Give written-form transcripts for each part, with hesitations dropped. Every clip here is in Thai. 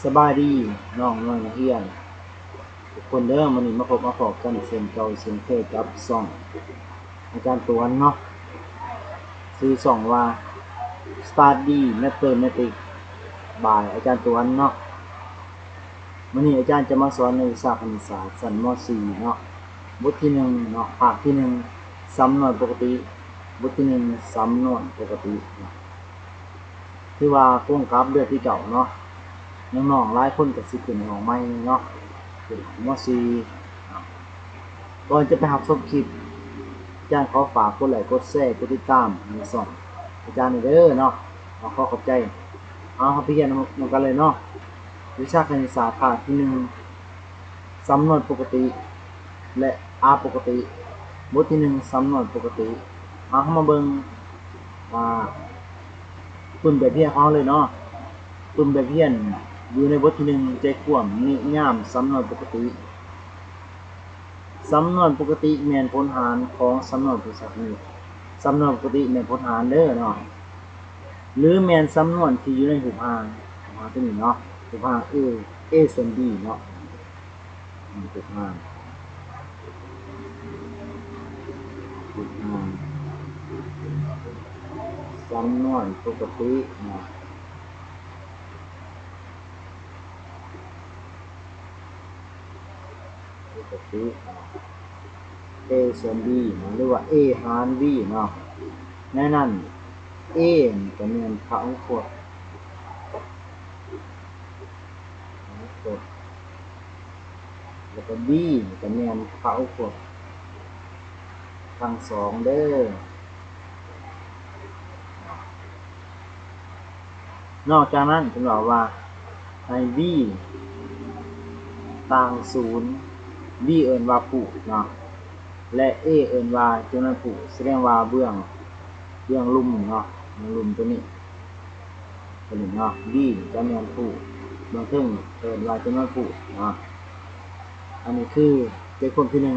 สบายดีน้องนักเรียนทุกคนเด้อมื้อนี้มาพบมาพบกันเช่นเก่าเช่นเคยกับช่องอาจารย์ตวนเนาะชื่อช่องว่า Study Mathematics by อาจารย์ตวนเนาะมื้อนี้อาจารย์จะมาสอนในวิชาคณิตศาสตร์ชั้นม .4 เนาะบทที่1เนาะภาคที่1สำนวนปกติบทที่1สำนวนปกติเนาะที่ว่าโครงกับเดือนที่เก่าเนาะน้องๆหลายคนก็สิขึ้นห้องใหม่เนาะเป็นม .4 ก่อนจะไปรับชมคลิปอาจารย์ขอฝากกดไลค์กดแชร์กดติดตามในช่องอาจารย์เด้อเนาะขอขอบใจเอาไปเรียนนำกันเลยเนาะวิชาคณิตศาสตร์ภาคที่1สำนวนปกติและปกติบทที่1สำนวนปกติเอาเข้ามาเบิ่งต้นแบบเรียนของเราเลยเนาะต้นแบบเรียนอยู่ในบทที่1ใจความนิยามสำนวนปกติสำนวนปกติแม่นผลหารของสำนวนภาษาอังกฤษสำนวนปกติแม่นผลหารเด้อเนาะหรือแม่นสำนวนที่อยู่ในรูปหารตัวนี้เนาะรูปหาร a ส่วน b เนาะรูปหารสำนวนปกติเนาะปกติ a ส่วน b หรือว่า a หาร b เนาะแน่นั้น a จะแม่นพหุพจน์แล้วก็ b จะแม่นพหุพจน์ทั้งสองเด้อนอกจากนั้นผมบอกว่าให้ b ต่างศูนย์ b เอิ้นว่าผู้เนาะและ a เอิ้นว่าจำนวนผู้แสดงว่าเบื้องลุ่มเนาะลุ่มตัวนี้เนาะ b จำนวนผู้เบื้องทึ่งเอิ้นว่าจำนวนผู้เนาะอันนี้คือใจความที่1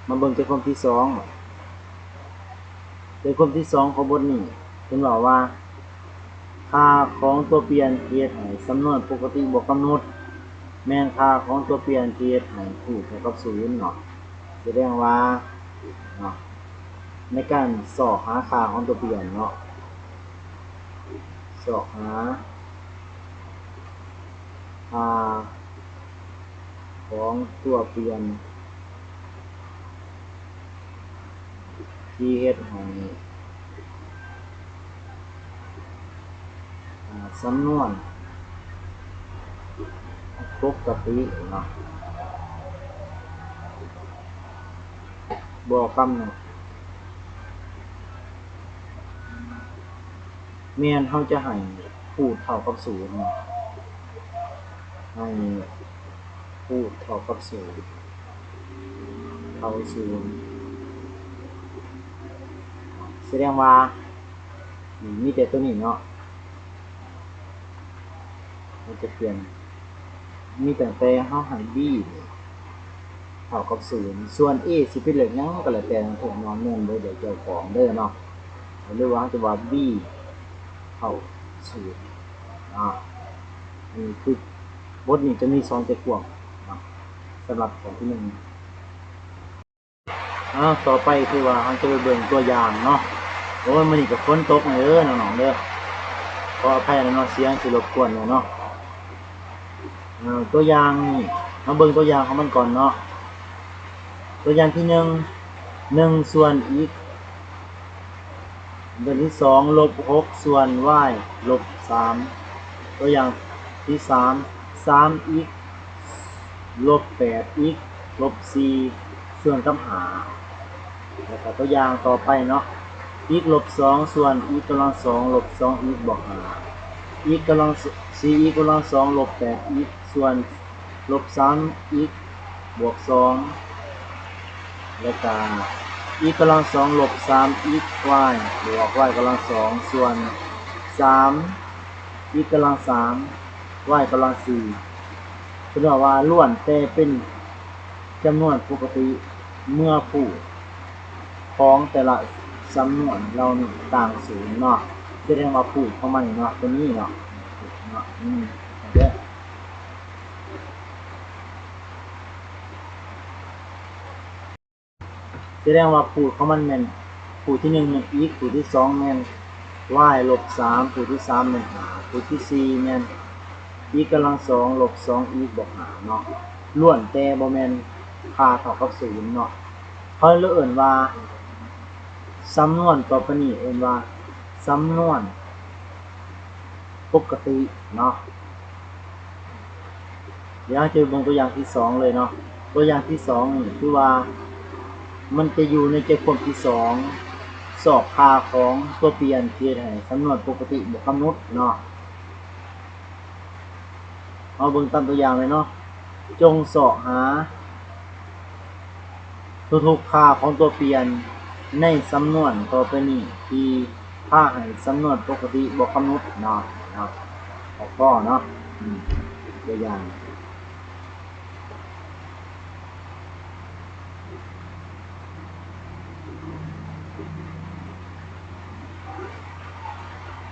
มาเบิ่งใจความที่2ใจความที่2ของบทนี้เพิ่นบอกว่าค่าของตัวเปลี่ยนที่เฮ็ดให้สำนวนปกติบ่กำหนดแม่นค่าของตัวเปลี่ยนที่เฮ็ดให้คู่เท่ากับ0เนาะแสดงว่าเนาะในการสอบหาค่าของตัวเปลี่ยนเนาะสอบหาค่าของตัวเปลี่ยนที่เฮ็ดให้สำนวนปกติเนาะบ่กำหนดแม่นเฮาจะให้คู่เท่ากับ0เนาะให้คู่เท่ากับ0เท่า0แสดงว่ามีแต่ตัวนี้เนาะมันจะเปลี่ยนมีตั้งแต่เฮาให้ b เท่ากับ0ส่วน a สิเป็นเลขหยังก็แล้วแต่เพิ่นนอนแม่นบ่ได้เจ้าของเด้อเนาะหรือว่าจะว่า b เท่า0นี่คือบทนี้จะมี2ใจความสำหรับของที่1ต่อไปคือว่าเราจะไปเบิ่งตัวอย่างเนาะโอ้ยมื้อนี้ก็ฝนตกเด้อน้องๆเด้อขออภัยนะเนาะเสียงสิรบกวนเนาะตัวอย่างนี่มาเบิ่งตัวอย่างของมันก่อนเนาะตัวอย่างที่1ส่วน x ตัวที่2ลบ6ส่วน y ลบ3ตัวอย่างที่3x ลบ8x ลบ4ส่วนกับ5แล้วก็ตัวอย่างต่อไปเนาะ x ลบ2ส่วน x กำลัง2ลบ 2x บวก5 x กำลัง 4x กำลัง2ลบ 8x ส่วนลบ 3x บวก2แล้วก็ x กำลัง2ลบ 3x y บวก y กำลัง2ส่วน3 x กำลัง3 y กำลัง4แสดงว่าล้วนแต่เป็นจำนวนปกติเมื่อผู้ของแต่ละสำนวนเรานี่ต่าง0เนาะแส ดงว่าพูดของมันเนาะตัวนี้เนาะเด้อแสดงว่าพูดของมันแม่นพูดที่1แม่นอีกพูดที่2แม่น y ลบ3พูดที่3แม่น5พูดที่4แม่นอีกกำลัง2ลบ2อีกบวก5เนาะล้วนแต่บ่แม่นค่าเท่ากับ0เนาะเขาเลยเอิ้นว่าสำนวนต่อไปนี้เอิ้นว่าสำนวนปกติเนาะเดี๋ยวจะเบิ่งตัวอย่างที่2เลยเนาะตัวอย่างที่2นี่คือว่ามันจะอยู่ในใจความที่2สอบค่าของตัวเปลี่ยนที่ให้สำนวนปกติบวกกำหนดเนาะเอาเบิ่งตามตัวอย่างเลยเนาะจงเสาะหาทุกๆค่าของตัวเปลี่ยนในสำนวนต่อไปนี้ที่ค่าให้สำนวนปกติบวกกำหนดเนาะข้อเนาะตัวอย่าง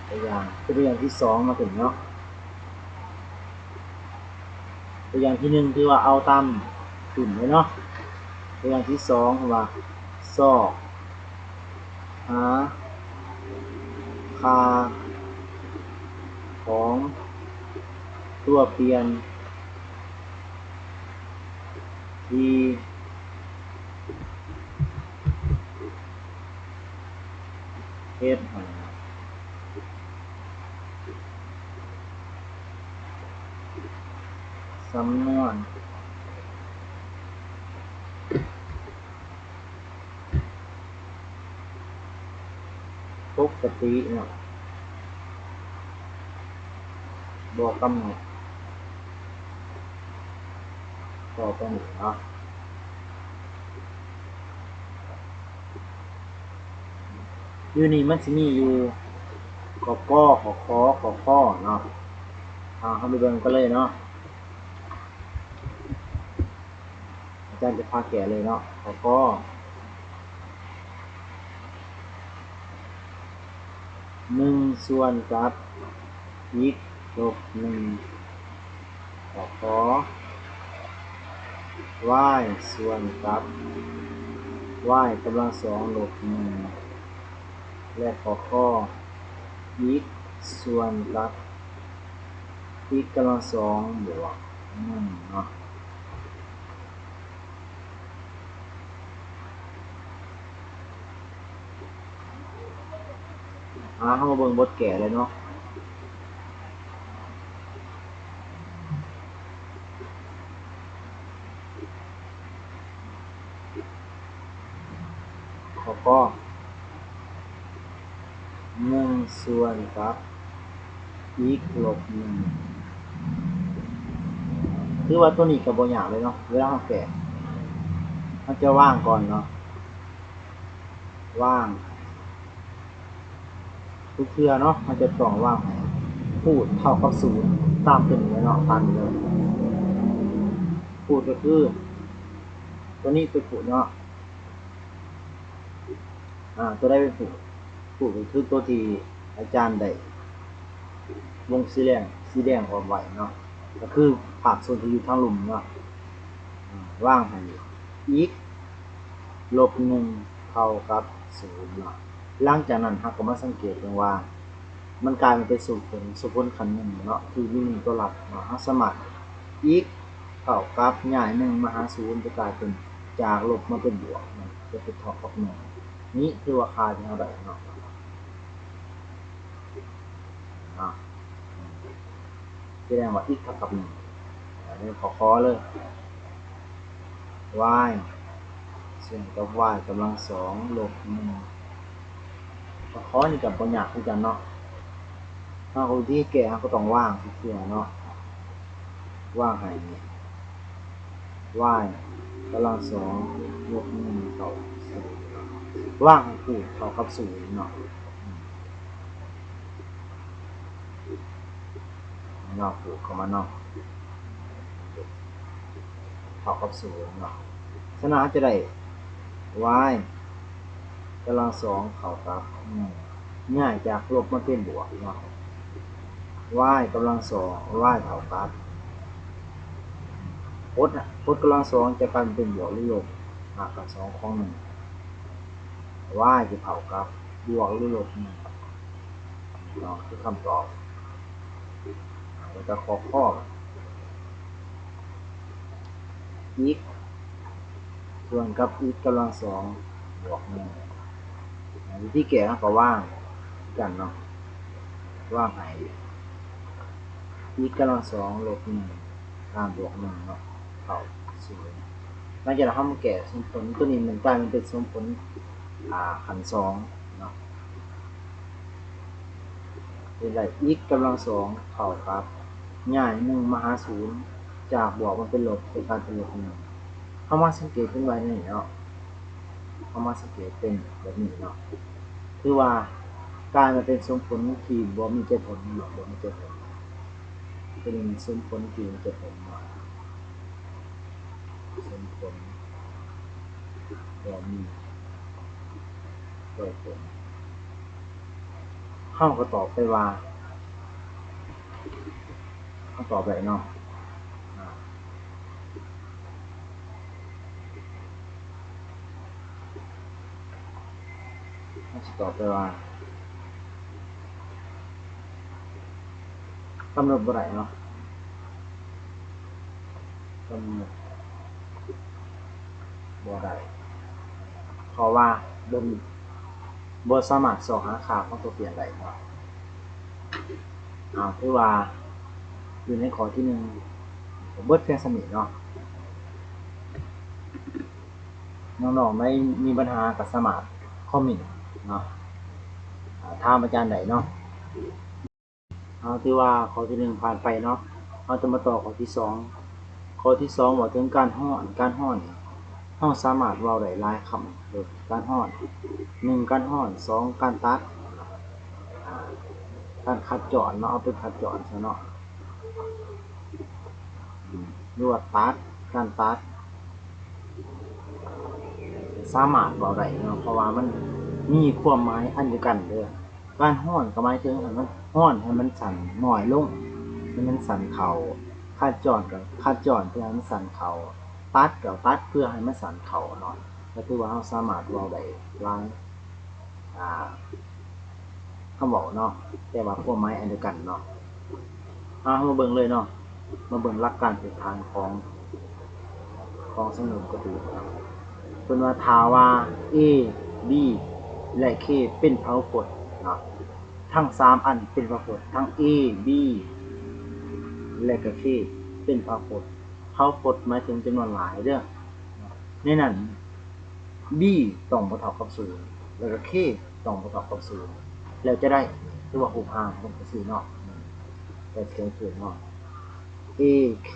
ตัวอย่างที่2มาถึงเนาะตัวอย่างที่1คือว่าเอาตามขึ้นเลยเนาะตัวอย่างที่2คือว่าสอบหาค่าของตัวเปลี่ยนที่เฮ็ดให้สำนวนปกติเนาะบ่กำหนดต่อไปนี้เนาะอยู่นี่มันสิมีอยู่กกขอขอขอข้อเนาะเฮาไปเบิ่งกันเลยเนาะอาจารย์จะพาแกะเลยเนาะขอข้อ1ส่วนกับ x ลบ1ขอขอ y ส่วนกับ y กำลัง2ลบ1และขอข้อ x ส่วนกับ x กำลัง2บวก1เนาะเข้ามาเบิ่งบทแก่เลยเนาะข้อ1ส่วนกับ x ลบ1คือว่าตัวนี้ก็บ่ยากเลยเนาะเวลาเราแกะมันจะว่างก่อนเนาะว่างทุกเทื่อเนาะมันจะต้องว่างให้พูดเท่ากับ0ตามตัวนี้เนาะตามนี้เลยพูดก็คือตัวนี้คือพูดเนาะตัวได้เป็นพูดก็คือตัวที่อาจารย์ได้วงสีแดงออกไว้เนาะก็คือภาคส่วนที่อยู่ทางหลุมเนาะว่างให้ x ลบ1เท่ากับ0เนาะหลังจากนั้นเราก็มาสังเกตกันว่ามันกลายเป็นสูตรผลขั้นหนึ่งเนาะที่มี1ตัวหลักเนาะเราสามารถ x เท่ากับย้าย1มาหา0จะกลายเป็นจากลบมาเป็นบวกเนาะจะเป็นเท่ากับ1นี้คือว่าค่าที่เราได้เนาะแสดงว่า x เท่ากับ1อันนี้ขอเลย y ส่วนกับ y กำลัง2ลบ1ขอนี่กับบ่ยากคือกันเนาะถ้าคนที่แก่ก็ต้องว่างเพื่อเนาะว่างให้นี่ y กำลัง2ลบ1เท่า0ว่างให้คู่เท่ากับ0เนาะเนาะคู่เข้ามาเนาะเท่ากับ0เนาะฉะนั้นจะได้ y กำลัง2เท่ากับ ง่ายจากลบมาเป็นบวกเนาะ y กำลังสอง y เท่ากับพจน์กำลังสองจะกลายเป็นบวกหรือลบหากกับสองของหนึ่ง y จะเท่ากับบวกหรือลบหนึ่งเนาะคือคำตอบเราจะข้อ x ส่วนกับ x กำลังสองบวกหนึ่งวิธีแก้ก็ว่างกันเนาะว่างให้ x กำลังสองลบหนึ่งบวกหนึ่งเนาะเท่าศูนย์หลังจากนั้นเรามาแก้สมผลตัวนี้มันกลายเป็นสมผลขันสองเนาะเป็นไร x กำลังสองเท่ากับง่ายหนึ่งมาหาศูนย์จากบวกมันเป็นลบเป็นการเป็นลบหนึ่งเข้ามาสังเกตเป็นไว้นี่เนาะเข้ามาสังเกตเป็นแบบนี้เนาะคือว่าการมันเป็นสมผลที่บ่มีเจตผลหรือบ่มีเจตผลเป็นสมผลที่มีเจตผลเนาะสมผลบ่มีเจตผลเข้าก็ตอบไปว่าเข้าตอบแบบเนาะเข้าตอบไปว่ากำหนดบ่ได้เนาะกำหนดบ่ได้เพราะว่าบ่สามารถสอบหาค่าของตัวเปลี่ยนได้เนาะคือว่าอยู่ในข้อที่หนึ่งผมเบิดเพียงสมิเนาะน้องๆไม่มีปัญหากับสามารถคอมเมนต์เนาะถามอาจารย์ได้เนาะที่ว่าข้อที่หนึ่งผ่านไปเนาะเราจะมาต่อข้อที่สองข้อที่สองบอกถึงการฮ้อนเราสามารถเว้าได้หลายคำโดยการฮ้อนหนึ่งการฮ้อนสองการตัดการคัดจรเนาะเอาไปคัดจรซะเนาะหรือว่าตัดการตัดสามารถเว้าได้เนาะเพราะว่ามันมีความหมายอันเดียวกันเด้อการฮ้อนก็หมายถึงให้มันฮ้อนให้มันสั่นน้อยลงให้มันสั่นเข้าคัดจรก็คัดจรเพื่อให้มันสั่นเข้าตัดก็ตัดเพื่อให้มันสั่นเข้าเนาะก็คือว่าเราสามารถเว้าได้หลายคำเว้าเนาะแต่ว่าความหมายอันเดียวกันเนาะมาเบิ่งเลยเนาะมาเบิ่งหลักการพื้นฐานของสำนวนกระดูกเพิ่นว่าถ้าว่า A B และ K เป็นพหุพจน์เนาะทั้ง3อันเป็นพหุพจน์ทั้ง A B และก็ K เป็นพหุพจน์พหุพจน์หมายถึงจำนวนหลายเด้อในนั้น B ต้องบ่เท่ากับ0แล้วก็ K ต้องบ่เท่ากับ0แล้วจะได้คือว่ารูปร่างมันก็สิเนาะแต่เขียนถูกเนาะ A K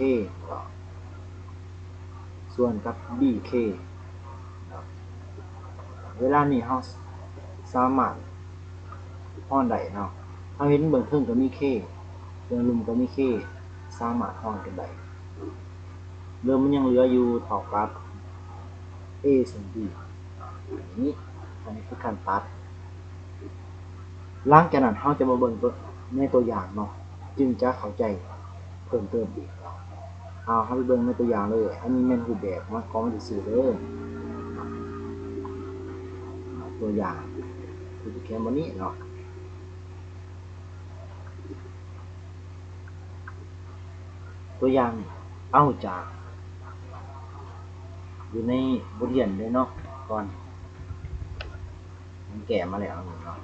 ส่วนกับ B K เวลานี้เราสามารถฮ้อนได้เนาะเราเห็นเบื้องต้นก็มี K เบื้องลุ่มก็มี K สามารถฮ้อนกันได้เริ่มมันยังเหลืออยู่เท่ากับ A ส่วน B อันนี้คือการตัดหลังจากนั้นเราจะมาเบิ่งในตัวอย่างเนาะจึงจะเข้าใจเพิ่มเติมอีกเราไปเบิ่งในตัวอย่างเลยอันนี้แม่นรูปแบบมันของมันซื่อๆเด้อตัวอย่างคือแค่บ่นี้เนาะตัวอย่างเอาจากอยู่ในบทเรียนเลยเนาะก่อนมันแก่มาแล้วเนาะ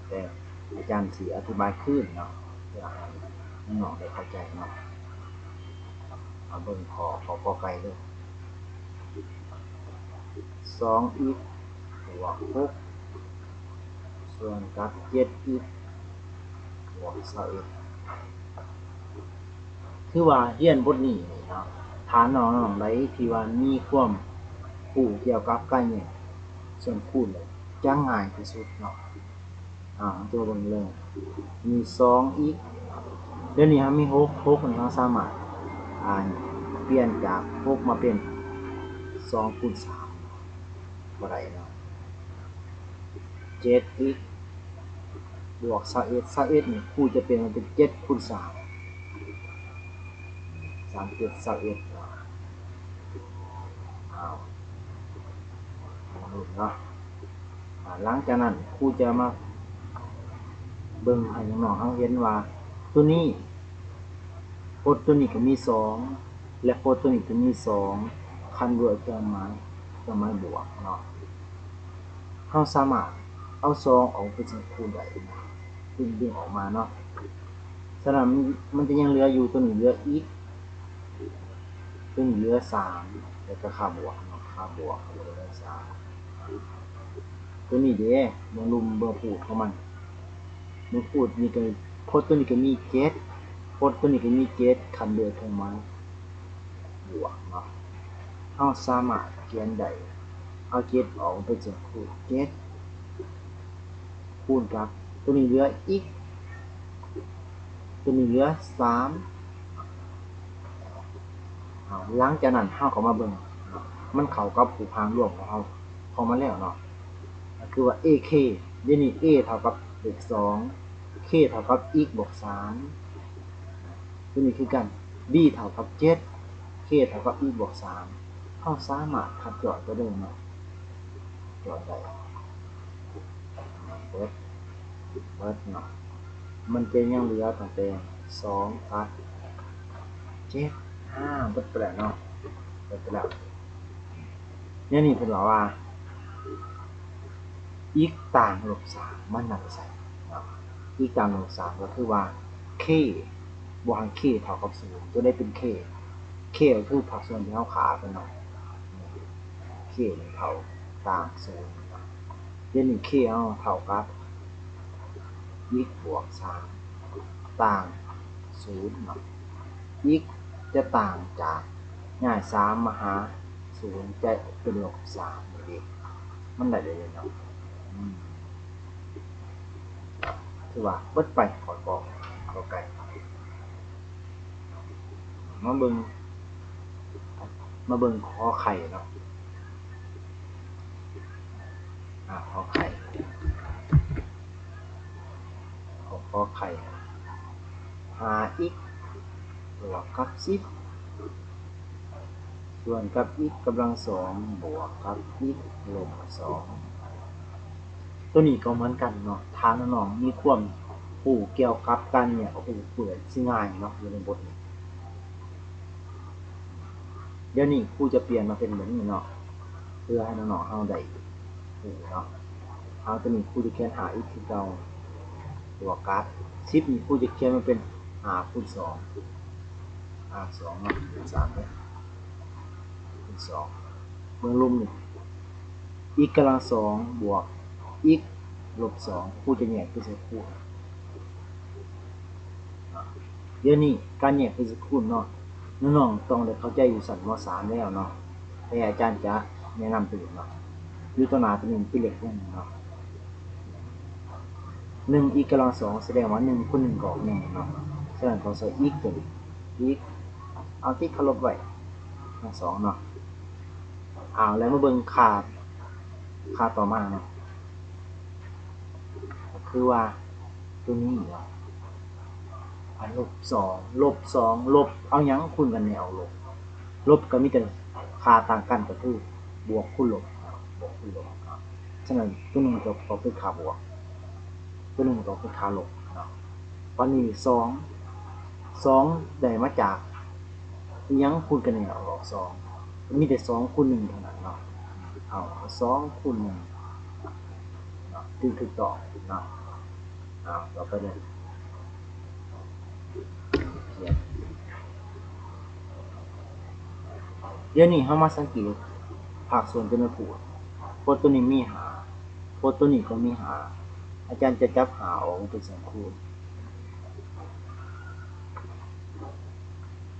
แต่อาจารย์สิอธิบายขึ้นเนาะเพื่อให้น้องๆได้เข้าใจเนาะเอาเบิ่งขอกอไก่เด้อ2x บวก6ส่วนกับ 7x บวก21คือว่าเรียนบทนี้เนาะฐานน้องๆใดที่ว่ามีความรู้เกี่ยวกับการแยกส่วนคูณเลยจะง่ายที่สุดเนาะตัวเบิ่งเลยมี2x เดี๋ยวนี้ครับมี6นี่เราสามารถเปลี่ยนจาก6มาเป็น2คูณ3บ่ได้เนาะ 7x บวก21นี่ครูจะเป็นมันเป็น7คูณ3 37 21อ้าวเนาะหลังจากนั้นครูจะมาเบิ่งให้น้องๆเฮาเห็นว่าตัวนี้โพจน์ตัวนี้ก็มี2และโพจน์ตัวนี้ก็มี2คันด้วยเครื่องหมายบวกเนาะเฮาสามารถเอา2ออกเป็นคูณได้ดึงออกมาเนาะฉะนั้นมันจะยังเหลืออยู่ตัวนี้เหลืออีกตัวนี้เหลือ3แล้วก็ค่าบวกเนาะค่าบวกเหลือ3ตัวนี้เด้บ่รุมบ่พูดของมันพูดนี่ก็โพจน์ตัวนี้ก็มี7โพจน์ตัวนี้ก็มี7คันด้วยเครื่องหมายบวกเนาะเฮาสามารถเขียนได้เอา7ออกเป็นคูณ7คูณกับตัวนี้เหลืออีกตัวนี้เหลือ3หลังจากนั้นเฮาก็มาเบิ่งมันเข้ากับรูปหางร่วมของเฮาเข้ามาแล้วเนาะคือว่า AK เดี๋ยวนี้ A เท่ากับเลข2 K เท่ากับ x บวก3ตัวนี้คือกัน B เท่ากับ7 K เท่ากับ x บวก3เฮาสามารถคัดจอดก็ได้เนาะจอดได้เบิดเนาะมันจะยังเหลือตั้งแต่2กับ7เบิดไปแล้วเนาะเบิดไปแล้วเนี่ยนี่เพิ่นบอกว่า x ต่างลบ3มันนำไปใส่เนาะ x ต่างลบ3ก็คือว่า k บวก k เท่ากับ0ตัวได้เป็น k ก็คือผักส่วนที่เฮาขาไปเนาะ k เท่าต่าง0เดี๋ยวนี้ k เฮาเท่ากับ x บวก3ต่าง0เนาะ x จะต่างจากง่าย3มาหา0จะเป็นลบ3นี่เองมันได้เลยเนาะคือว่าเบิดไปขอบอกขอไก่มาเบิ่งขอไข่เนาะขอไข่5x บวกกับ10ส่วนกับ x กำลัง2บวกกับ x ลบ2ตัวนี้ก็เหมือนกันเนาะทางน้องๆมีความรู้เกี่ยวกับการเนี่ยเปิดสิง่ายเนาะอยู่ในบทนี้เดี๋ยวนี้ครูจะเปลี่ยนมาเป็นเหมือนนี้เนาะเพื่อให้น้องๆเฮาได้เนาะเอาตัวนี้ครูจะเขียน5x คือเก่าบวกกับ10นี่ครูจะเขียนมาเป็น5คูณ2 2เนาะเป็น3เนี่ยคูณ2เบิ่งรุมนี่ x กำลัง2บวก x ลบ2ครูจะแยกเป็นคูณเดี๋ยวนี้การแยกเป็นคูณเนาะน้องๆต้องได้เข้าใจอยู่ชั้นม.3 แล้วเนาะแต่อาจารย์จะแนะนำตัวเนาะอยู่ตัวหน้าตัวนี้เป็นเลข1เนาะ1x กำลัง2แสดงว่า1คูณ1ก็ออก1เนาะฉะนั้นต้องใส่ x ตัวนี้ x เอาที่เคารพไว้ทั้ง2เนาะแล้วมาเบิ่งค่าต่อมาเนาะก็คือว่าตัวนี้เนาะลบ2ลบเอาหยังคูณกันเนี่ยเอาลบก็มีแต่ค่าต่างกันก็คือบวกคูณลบฉะนั้นตัวนึงก็ต้องเป็นค่าบวกตัวนึงต้องเป็นค่าลบเนาะตอนนี้2ได้มาจากอิหยังคูณกันเนี่ยเอาออก2มีแต่2คูณ1เท่านั้นเนาะเอา2คูณ1เนาะถูกต้องเนาะต่อไปเลยเดี๋ยวนี้เฮามาสังเกตภาคส่วนตัวนี้พูดโพจน์ตัวนี้มี5โพจน์ตัวนี้ก็มี5อาจารย์จะจับ5ออกเป็น2คูณ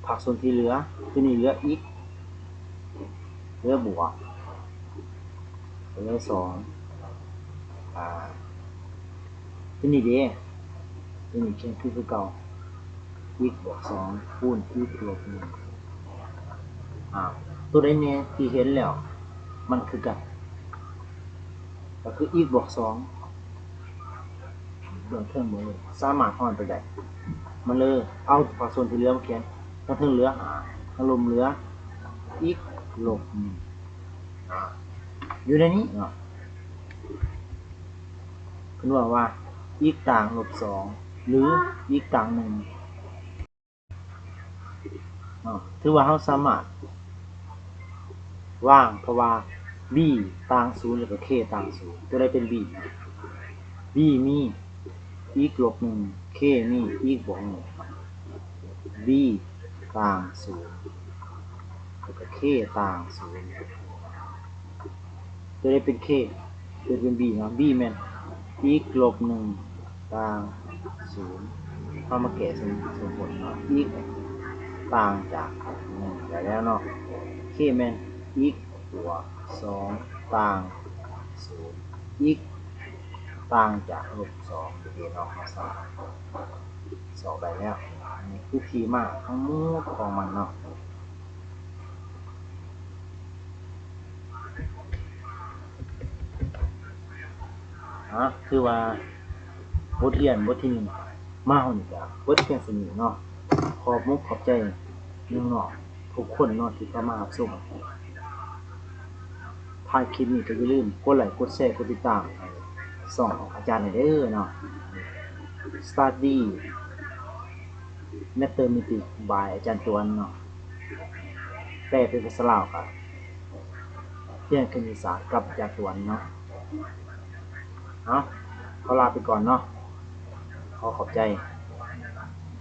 ภาคส่วนที่เหลือตัวนี้เหลือ x เหลือบวกเหลือ2ตัวนี้เด้ตัวนี้เขียนคือเก่า x บวก2คูณ x ลบ1ตัวใดแน่ที่เห็นแล้วมันคือกันก็คือ x บวก2 เบื้องเทิงหมดเลยสามารถฮ้อนไปได้มันเลยเอาเฉพาะส่วนที่เหลือมาเขียนทั้งเทิงเหลือหาทั้งลมเหลืออีกลบอยู่ในนี้เนาะคุณว่าอีกต่างลบ2หรืออีกต่าง1ถือว่าเราสามารถว่างเพราะว่า b ต่าง0แล้วก็ k ต่าง0ตัวใดเป็น b b มีอีกลบ1 k มีอีกบวก1 b ต่าง0แล้วก็ k ต่าง0ตัวใดเป็น k ตัวใดเป็น b เนาะ b แม่นอีกลบ1ต่าง0เอามาแกะสมผลเนาะอีกต่างจาก1ได้แล้วเนาะ k แม่นอีกบวก2ต่าง0อีกต่างจากลบ2เดี๋ยวเราเอา2ได้แล้วนี่คือที่มาทั้งหมดของมันเนาะคือว่าบทเรียนบทที่1มาเฮานี่ก็เบิดเพียงส่านี้เนาะขอบมุกขอบใจน้องๆทุกคนเนาะที่เข้ามารับชมถ่ายคลิปนี้ก็อย่าลืมกดไลค์กดแชร์กดติดตามให้ช่องอาจารย์เด้อเนาะ Study Mathematics by อาจารย์ตวนเนาะแปลเป็นภาษาลาวก็เรียนคณิตศาสตร์กับอาจารย์ตวนเนาะขอลาไปก่อนเนาะขอบใจ